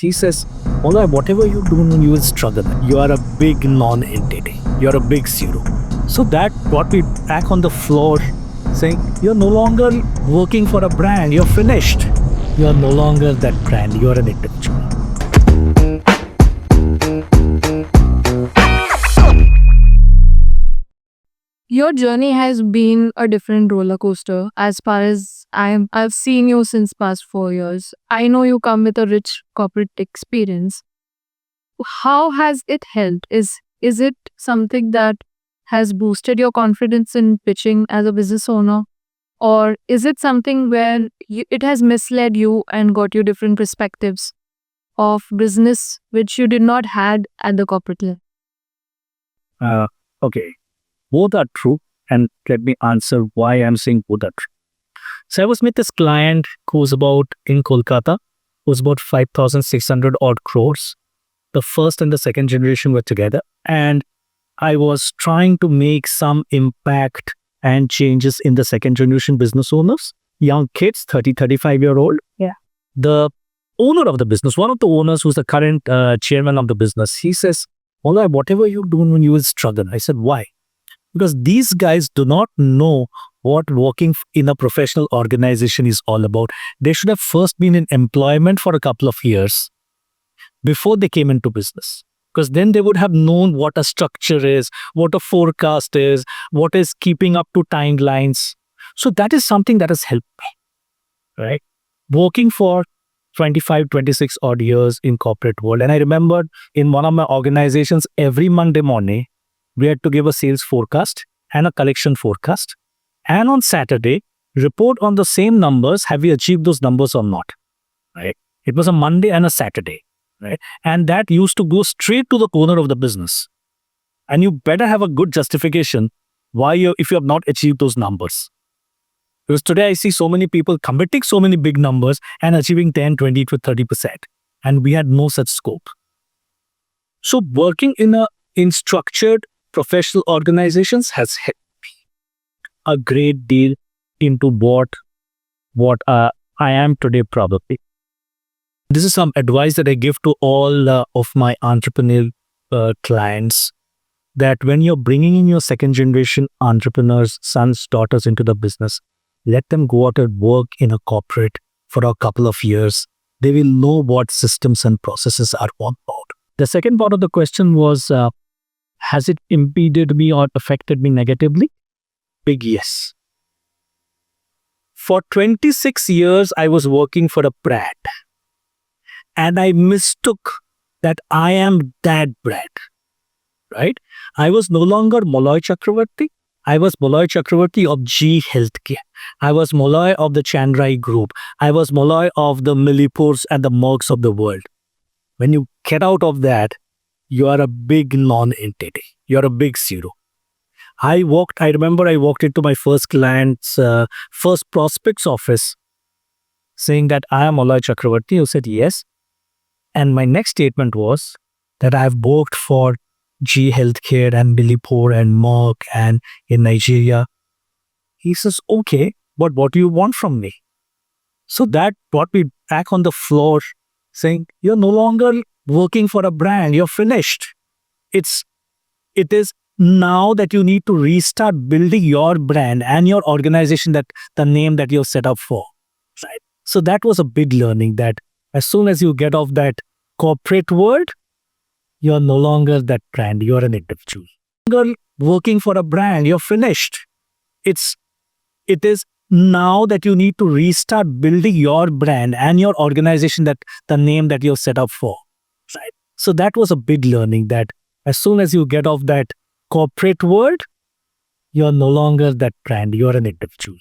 He says, Moloy, whatever you do, you will struggle. You are a big non-entity. You're a big zero. So that brought me back on the floor saying, you're no longer working for a brand. You're finished. You're no longer that brand. You're an individual. Your journey has been a different roller coaster as far as I've seen you since past 4 years. I know you come with a rich corporate experience. How has it helped? Is it something that has boosted your confidence in pitching as a business owner? Or is it something where it has misled you and got you different perspectives of business which you did not had at the corporate level? Okay, both are true. And let me answer why I'm saying both are true. So I was with this client who's about in Kolkata, who's about 5,600 odd crores. The first and the second generation were together. And I was trying to make some impact and changes in the second generation business owners, young kids, 30, 35-year-old. Yeah. The owner of the business, one of the owners who's the current chairman of the business, he says, Moloy, whatever you do, you will struggle. I said, why? Because these guys do not know what working in a professional organization is all about. They should have first been in employment for a couple of years before they came into business. Because then they would have known what a structure is, what a forecast is, what is keeping up to timelines. So that is something that has helped me, right? Working for 25, 26 odd years in corporate world. And I remember in one of my organizations, every Monday morning, we had to give a sales forecast and a collection forecast. And on Saturday, report on the same numbers, have we achieved those numbers or not, right? It was a Monday and a Saturday, right? And that used to go straight to the owner of the business. And you better have a good justification why if you have not achieved those numbers. Because today I see so many people committing so many big numbers and achieving 10, 20 to 30%. And we had no such scope. So working in structured professional organizations has helped me a great deal into what I am today probably. This is some advice that I give to all of my entrepreneurial clients, that when you're bringing in your second generation entrepreneurs, sons, daughters into the business, let them go out and work in a corporate for a couple of years. They will know what systems and processes are all about. The second part of the question was, has it impeded me or affected me negatively? Big yes. For 26 years, I was working for a brand. And I mistook that I am that brand, right? I was no longer Moloy Chakravorty. I was Moloy Chakravorty of G Healthcare. I was Moloy of the Chandrai Group. I was Moloy of the Millipores and the Mercs of the world. When you get out of that, you are a big non-entity. You're a big zero. I remember I walked into my first client's first prospect's office saying that I am Moloy Chakravorty, who said yes. And my next statement was that I've worked for G Healthcare and Millipore and Merck and in Nigeria. He says, okay, but what do you want from me? So that brought me back on the floor saying, you're no longer working for a brand. You're finished. It is now that you need to restart building your brand and your organization, that the name that you're set up for, right? So that was a big learning, that as soon as you get off that corporate world, you're no longer that brand. You're an individual. You're no longer working for a brand. You're finished. It is now that you need to restart building your brand and your organization, that the name that you're set up for, right? So that was a big learning, that as soon as you get off that corporate world, you're no longer that brand. You're an individual.